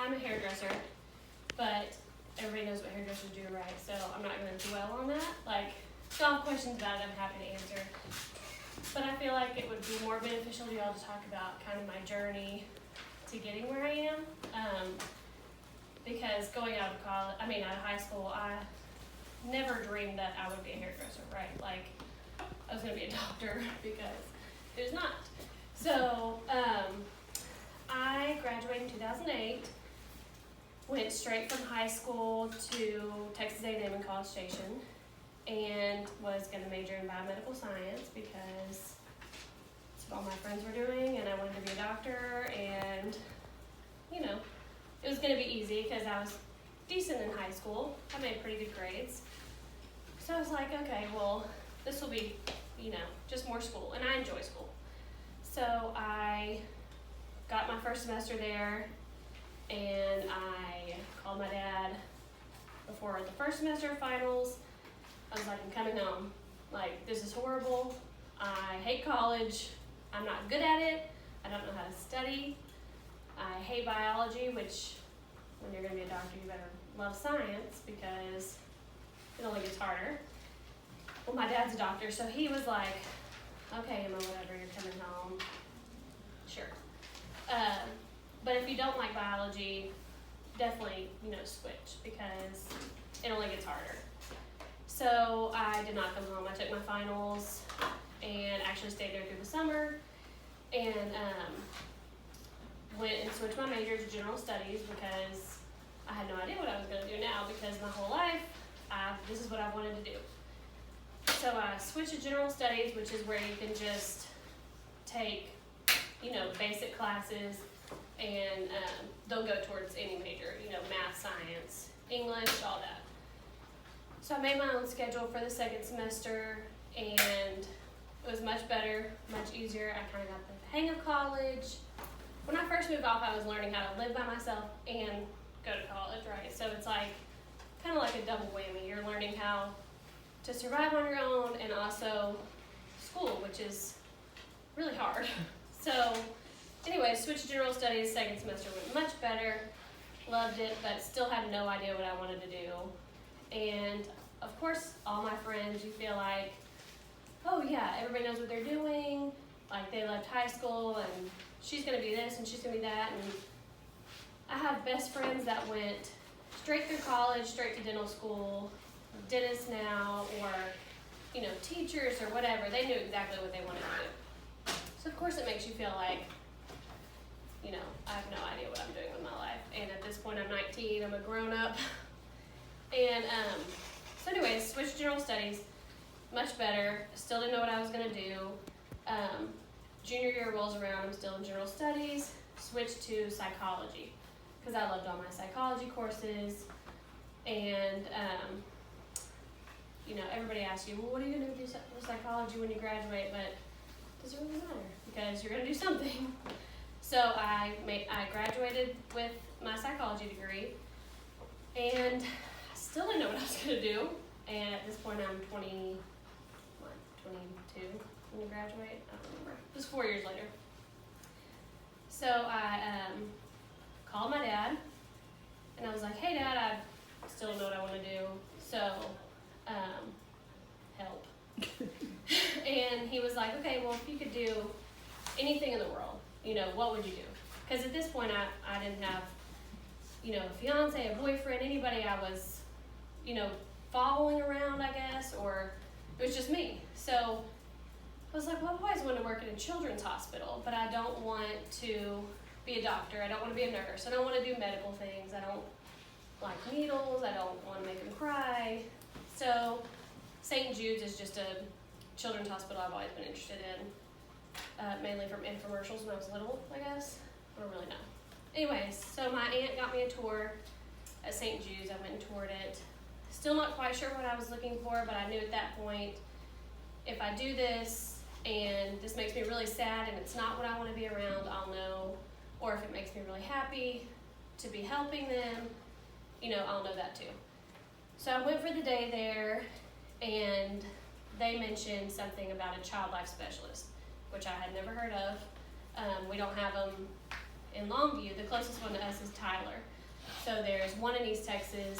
I'm a hairdresser, but everybody knows what hairdressers do, right? So I'm not going to dwell on that. Like, if y'all have questions about it, I'm happy to answer. But I feel like it would be more beneficial to y'all to talk about kind of my journey to getting where I am. Because going out of college, out of high school, I never dreamed that I would be a hairdresser, right? Like, I was going to be a doctor because it was not. So, I graduated in 2008, went straight from high school to Texas A&M in College Station, and was going to major in biomedical science because that's what all my friends were doing, and I wanted to be a doctor, and, you know, it was going to be easy because I was decent in high school. I made pretty good grades. So I was like, okay, well, this will be, just more school, and I enjoy school. So I got my first semester there, and I called my dad before the first semester of finals. I was like, I'm coming home. Like, this is horrible. I hate college. I'm not good at it. I don't know how to study. I hate biology, which when you're going to be a doctor, you better love science because it only gets harder. Well, my dad's a doctor, so he was like, okay, Emma, whatever, you're coming home. Sure. But if you don't like biology, definitely, switch because it only gets harder. So I did not come home. I took my finals and actually stayed there through the summer and went and switched my major to general studies because I had no idea what I was going to do now because my whole life, this is what I wanted to do. So I switched to general studies, which is where you can just take, basic classes and they'll go towards any major, math, science, English, all that. So I made my own schedule for the second semester and it was much better, much easier. I kind of got the hang of college. When I first moved off, I was learning how to live by myself and go to college, right? So it's like, kind of like a double whammy. You're learning how to survive on your own and also school, which is really hard. So anyway, switched to general studies, second semester went much better, loved it, but still had no idea what I wanted to do. And of course, all my friends, you feel like, oh yeah, everybody knows what they're doing, like they left high school and she's gonna be this and she's gonna be that. And I have best friends that went straight through college, straight to dental school, dentists now, or teachers or whatever. They knew exactly what they wanted to do. So of course it makes you feel like, I have no idea what I'm doing with my life. And at this point I'm 19, I'm a grown up. And so anyways, switched to general studies, much better. Still didn't know what I was gonna do. Junior year rolls around, I'm still in general studies, switched to psychology because I loved all my psychology courses. And everybody asks you, well, what are you gonna do with psychology when you graduate? But it doesn't really matter because you're gonna do something. So I graduated with my psychology degree, and I still didn't know what I was gonna do. And at this point, I'm 22 when you graduate. I don't remember. It was 4 years later. So I called my dad, and I was like, hey, Dad, I still don't know what I want to do. So help. And he was like, okay, well, if you could do anything in the world, what would you do? Because at this point, I didn't have, a fiance, a boyfriend, anybody I was, following around, I guess, or it was just me. So I was like, well, I've always wanted to work in a children's hospital, but I don't want to be a doctor. I don't want to be a nurse. I don't want to do medical things. I don't like needles. I don't want to make them cry. So St. Jude's is just a children's hospital I've always been interested in, mainly from infomercials when I was little, I guess. I don't really know. Anyways, so my aunt got me a tour at St. Jude's. I went and toured it. Still not quite sure what I was looking for, but I knew at that point, if I do this and this makes me really sad and it's not what I want to be around, I'll know. Or if it makes me really happy to be helping them, I'll know that too. So I went for the day there, and they mentioned something about a child life specialist, which I had never heard of. We don't have them in Longview. The closest one to us is Tyler. So there's one in East Texas,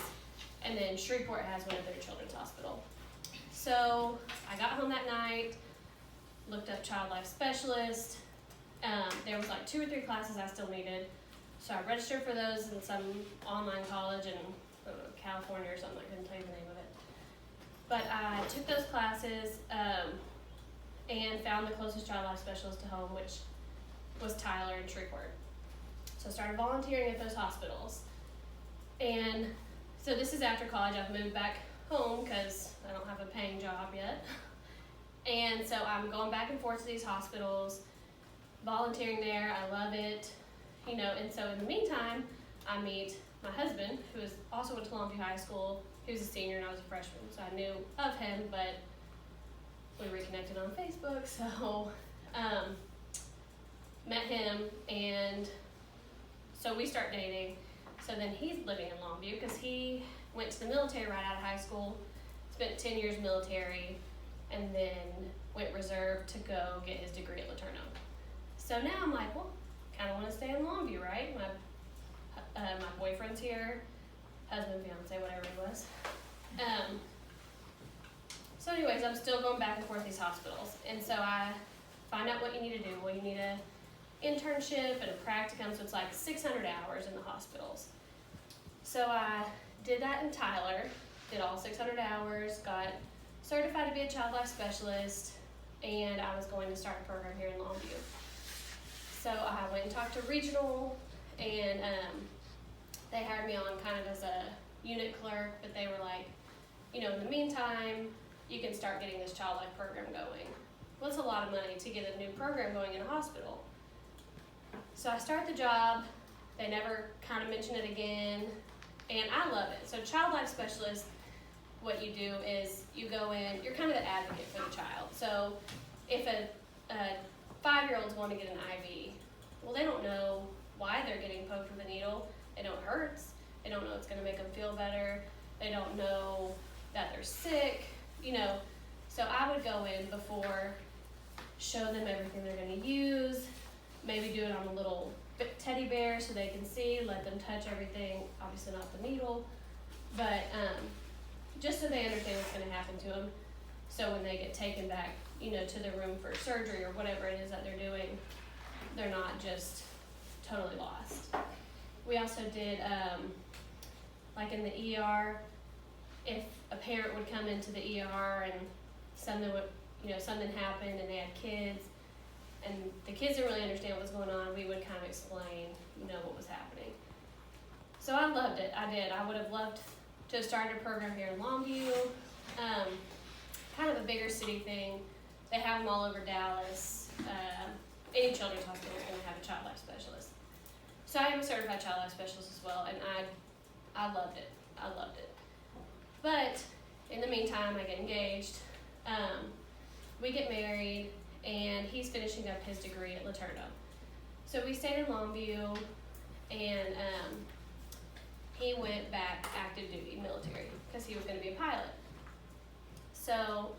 and then Shreveport has one at their children's hospital. So I got home that night, looked up child life specialist. There was like 2 or 3 classes I still needed. So I registered for those in some online college in California or something. I couldn't tell you the name of it. But I took those classes and found the closest child life specialist to home, which was Tyler in Shreveport. So I started volunteering at those hospitals. And so this is after college. I've moved back home because I don't have a paying job yet. And so I'm going back and forth to these hospitals, volunteering there. I love it, and so in the meantime, I meet my husband, who is also went to Longview High School. He was a senior and I was a freshman, so I knew of him, but we reconnected on Facebook, so met him, and so we start dating. So then he's living in Longview because he went to the military right out of high school, spent 10 years military, and then went reserve to go get his degree at LeTourneau. So now I'm like, well, kind of want to stay in Longview, right? My boyfriend's here, husband, fiance, whatever he was. So anyways, I'm still going back and forth these hospitals. And so I find out what you need to do. Well, you need an internship and a practicum, so it's like 600 hours in the hospitals. So I did that in Tyler, did all 600 hours, got certified to be a child life specialist, and I was going to start a program here in Longview. So I went and talked to regional, and they hired me on kind of as a unit clerk, but they were like, in the meantime, you can start getting this child life program going. Well, it's a lot of money to get a new program going in a hospital. So I start the job, they never kind of mention it again, and I love it. So child life specialist, what you do is you go in, you're kind of the advocate for the child. So if a 5-year-old's want to get an IV, well, they don't know why they're getting poked with a needle. They know it hurts. They don't know it's going to make them feel better. They don't know that they're sick, So I would go in before, show them everything they're going to use, maybe do it on a little teddy bear so they can see, let them touch everything, obviously not the needle, but just so they understand what's going to happen to them. So when they get taken back, to the room for surgery or whatever it is that they're doing, they're not just totally lost. We also did, like in the ER, if a parent would come into the ER and something happened and they had kids, and the kids didn't really understand what was going on, we would kind of explain, what was happening. So I loved it. I did. I would have loved to start a program here in Longview, kind of a bigger city thing. They have them all over Dallas. Any children's hospital is going to have a child life specialist. So I am a certified child life specialist as well, and I loved it. I loved it. But in the meantime, I get engaged. We get married, and he's finishing up his degree at LeTourneau. So we stayed in Longview, and he went back active duty military because he was going to be a pilot. So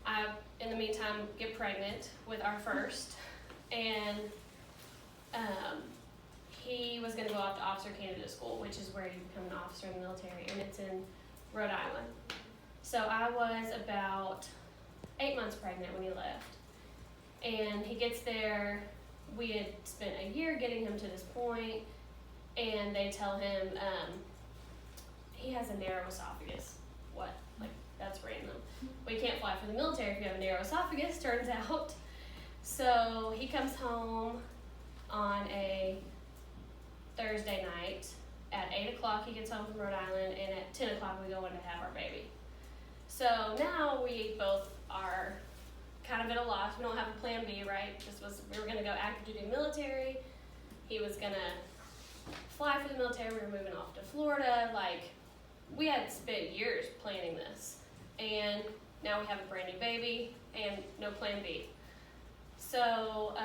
I, in the meantime, get pregnant with our first, and he was going to go off to officer candidate school, which is where you become an officer in the military, and it's in Rhode Island. So I was about 8 months pregnant when he left, and he gets there. We had spent a year getting him to this point, and they tell him he has a narrow esophagus. What? Like, that's random. Well, you can't fly for the military if you have a narrow esophagus, turns out. So he comes home on a Thursday night. At 8 o'clock he gets home from Rhode Island, and at 10 o'clock we go in to have our baby. So now we both are kind of at a loss. We don't have a plan B, right? We were going to go active duty military. He was going to fly for the military. We were moving off to Florida. Like, we had spent years planning this, and now we have a brand new baby and no plan B. So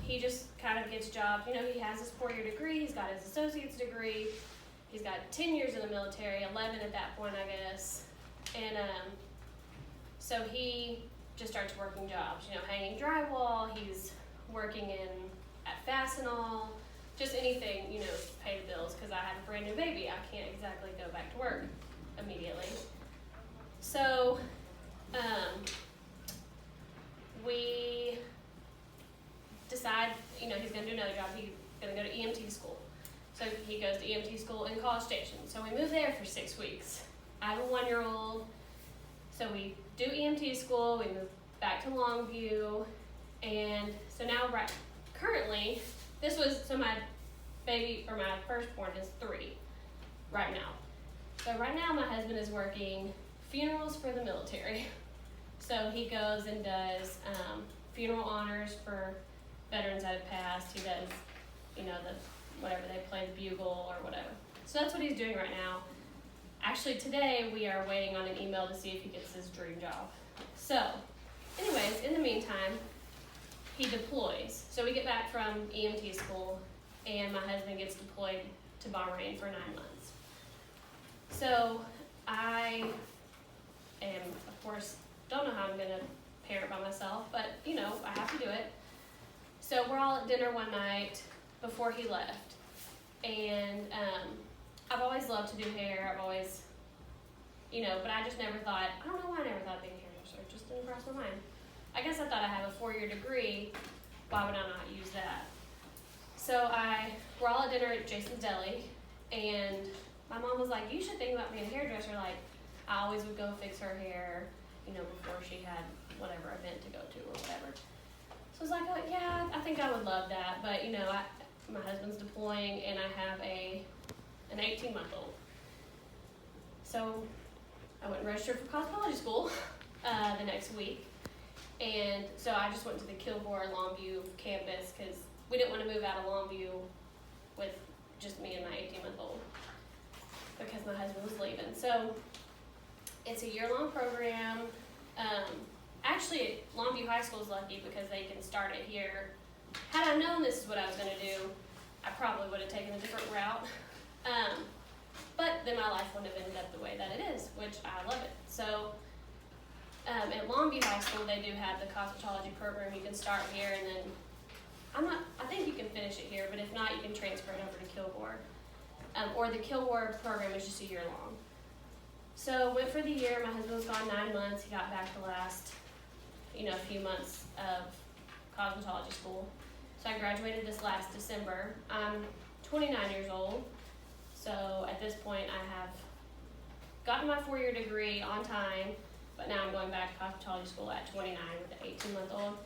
he just kind of gets jobs. He has his 4-year degree. He's got his associate's degree. He's got 10 years in the military, 11 at that point, I guess. And so he just starts working jobs, hanging drywall. He's working at Fastenal, just anything, you know, to pay the bills, because I have a brand new baby. I can't exactly go back to work immediately. So, we decide, you know, he's gonna do another job. He's gonna go to EMT school. So he goes to EMT school in College Station. So we move there for 6 weeks. I have a 1-year-old. So we do EMT school, we move back to Longview, and so now currently, so my baby, or my firstborn is 3 right now. So right now my husband is working funerals for the military. So he goes and does funeral honors for veterans that have passed. He does, you know, whatever they play, the bugle or whatever. So that's what he's doing right now. Actually today we are waiting on an email to see if he gets his dream job. So anyways, in the meantime, he deploys. So we get back from EMT school and my husband gets deployed to Bahrain for 9 months. So I am, of course, don't know how I'm gonna parent by myself, but you know, I have to do it. So we're all at dinner one night before he left, and I've always loved to do hair. I've always, you know, but I just never thought, I don't know why I never thought of being a hairdresser. It just didn't cross my mind. I guess I thought I have a 4-year degree. Why would I not use that? So we're all at dinner at Jason's Deli, and my mom was like, you should think about being a hairdresser. Like, I always would go fix her hair, you know, before she had whatever event to go to or whatever. So I was like, oh, yeah, I think I would love that. But, you know, my husband's deploying, and I have an 18-month-old. So I went and registered for cosmetology school the next week. And so I just went to the Kilgore Longview campus because we didn't want to move out of Longview with just me and my 18-month-old because my husband was leaving. So it's a year-long program. Actually, Longview High School is lucky because they can start it here. Had I known this is what I was going to do, I probably would have taken a different route. But then my life wouldn't have ended up the way that it is, which I love it. So at Longview High School, they do have the cosmetology program. You can start here, and then I think you can finish it here, but if not, you can transfer it over to Kilgore. Or the Kilgore program is just a year long. So went for the year. My husband was gone 9 months. He got back the last, you know, few months of cosmetology school. So I graduated this last December. I'm 29 years old. So at this point, I have gotten my 4-year degree on time, but now I'm going back to cosmetology school at 29 with an 18-month-old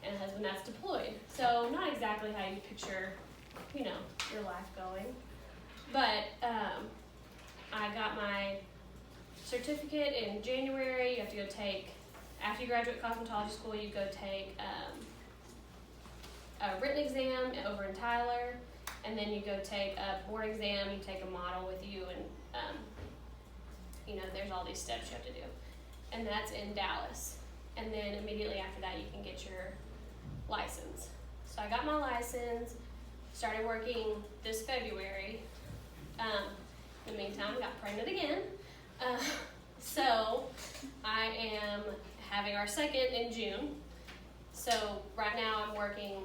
and a husband that's deployed. So not exactly how you picture, you know, your life going. But I got my certificate in January. You have to go take, after you graduate cosmetology school, you go take a written exam over in Tyler, and then you go take a board exam. You take a model with you, and you know, there's all these steps you have to do, and that's in Dallas. And then immediately after that, you can get your license. So I got my license, started working this February. In the meantime, got pregnant again. So I am having our second in June. So right now I'm working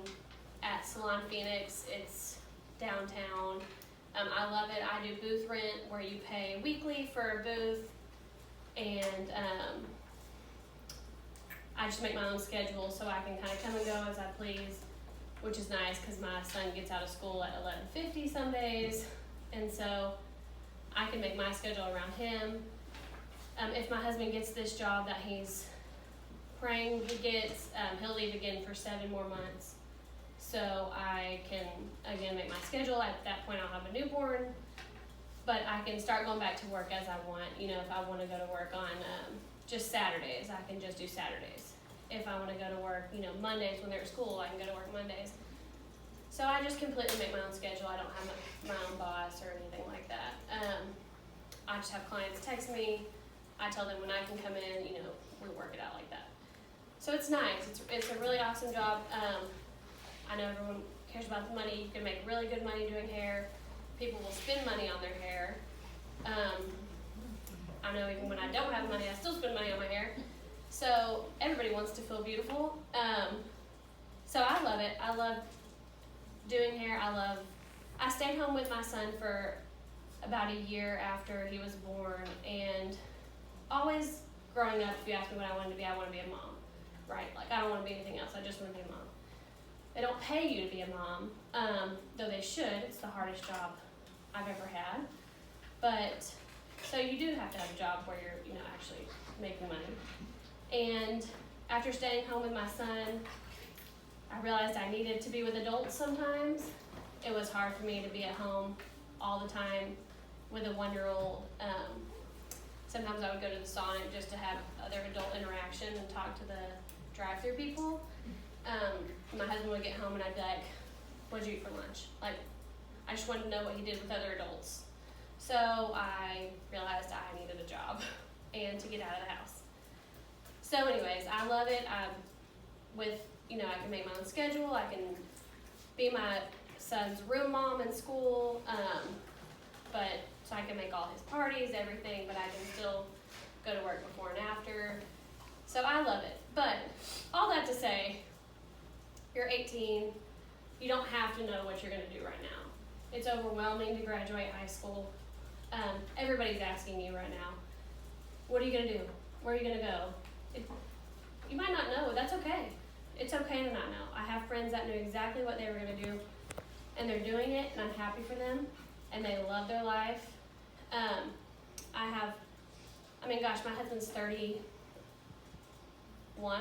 at Salon Phoenix. It's downtown. I love it. I do booth rent where you pay weekly for a booth, and I just make my own schedule so I can kind of come and go as I please, which is nice because my son gets out of school at 11:50 some days, and so I can make my schedule around him. If my husband gets this job that he's praying he gets, he'll leave again for 7 more months. So I can, again, make my schedule. At that point, I'll have a newborn, but I can start going back to work as I want. You know, if I want to go to work on just Saturdays, I can just do Saturdays. If I want to go to work, you know, Mondays when they're at school, I can go to work Mondays. So I just completely make my own schedule. I don't have my own boss or anything like that. I just have clients text me. I tell them when I can come in, you know, we work it out like that. So it's nice. It's a really awesome job. I know everyone cares about the money. You can make really good money doing hair. People will spend money on their hair. I know even when I don't have money, I still spend money on my hair. So everybody wants to feel beautiful. So I love it. I love doing hair. I love I stayed home with my son for about a year after he was born, and always growing up, if you ask me what I wanted to be, I want to be a mom, right? Like, I don't want to be anything else, I just want to be a mom. They don't pay you to be a mom, though they should. It's the hardest job I've ever had. But, so you do have to have a job where you're, actually making money. And after staying home with my son, I realized I needed to be with adults sometimes. It was hard for me to be at home all the time with a 1-year-old. Sometimes I would go to the Sonic just to have other adult interaction and talk to the drive-through people. My husband would get home and I'd be like, "What'd you eat for lunch?" Like, I just wanted to know what he did with other adults. So I realized I needed a job and to get out of the house. So anyways, I love it. I can make my own schedule. I can be my son's room mom in school, so I can make all his parties, everything, but I can still go to work before and after. So I love it. But all that to say, you're 18, you don't have to know what you're going to do right now. It's overwhelming to graduate high school. Everybody's asking you right now, what are you going to do? Where are you going to go? You might not know. That's okay. It's okay to not know. I have friends that knew exactly what they were going to do, and they're doing it, and I'm happy for them, and they love their life. My husband's 31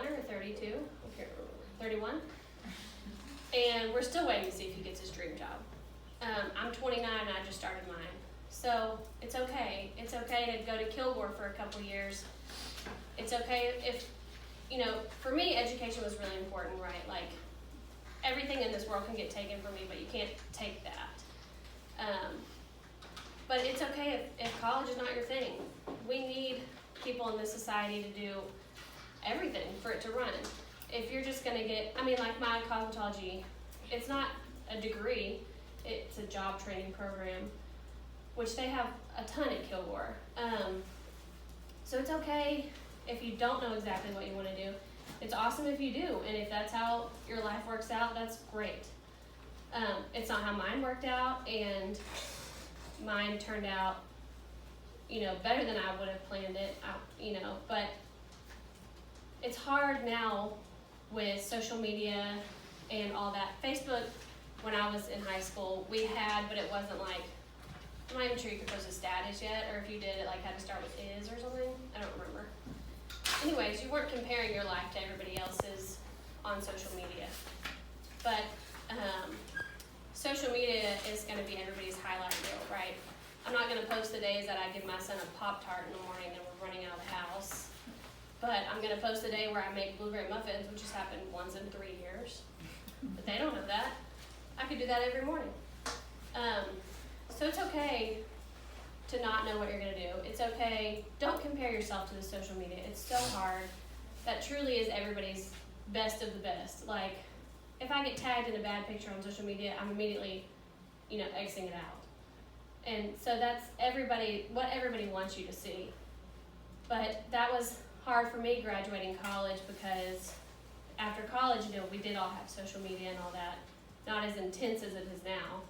or 32, I can't remember, 31, and we're still waiting to see if he gets his dream job. I'm 29 and I just started mine, so it's okay. It's okay to go to Kilgore for a couple years. It's okay if, for me, education was really important, right? Like, everything in this world can get taken from me, but you can't take that. But it's okay if college is not your thing. We need people in this society to do everything for it to run. If you're just gonna get, like my cosmetology, it's not a degree, it's a job training program, which they have a ton at Kilgore. So it's okay if you don't know exactly what you wanna do. It's awesome if you do, and if that's how your life works out, that's great. It's not how mine worked out, and mine turned out, better than I would have planned it, but it's hard now with social media and all that. Facebook, when I was in high school, we had, but it wasn't like, I'm not even sure you could post a status yet, or if you did, it had to start with is or something. I don't remember. Anyways, you weren't comparing your life to everybody else's on social media. But social media is going to be everybody's highlight reel, right? I'm not going to post the days that I give my son a Pop-Tart in the morning and we're running out of the house. But I'm going to post the day where I make blueberry muffins, which has happened once in 3 years. But they don't know that. I could do that every morning. So it's okay to not know what you're going to do. It's okay. Don't compare yourself to the social media. It's so hard. That truly is everybody's best of the best. Like, if I get tagged in a bad picture on social media, I'm immediately, Xing it out. And so that's what everybody wants you to see. But that was hard for me graduating college, because after college, we did all have social media and all that. Not as intense as it is now.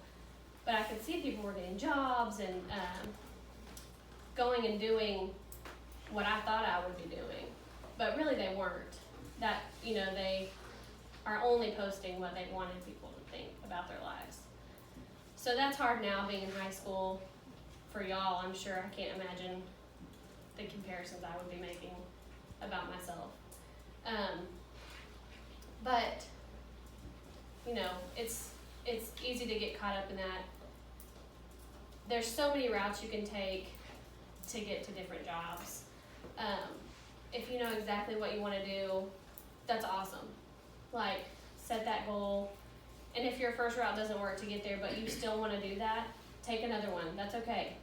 But I could see people were getting jobs and going and doing what I thought I would be doing. But really they weren't. They are only posting what they wanted people to think about their lives. So that's hard now, being in high school for y'all. I'm sure I can't imagine the comparisons I would be making about myself. But it's easy to get caught up in that. There's so many routes you can take to get to different jobs. If you know exactly what you want to do, that's awesome. Like, set that goal. And if your first route doesn't work to get there, but you still want to do that, take another one. That's okay.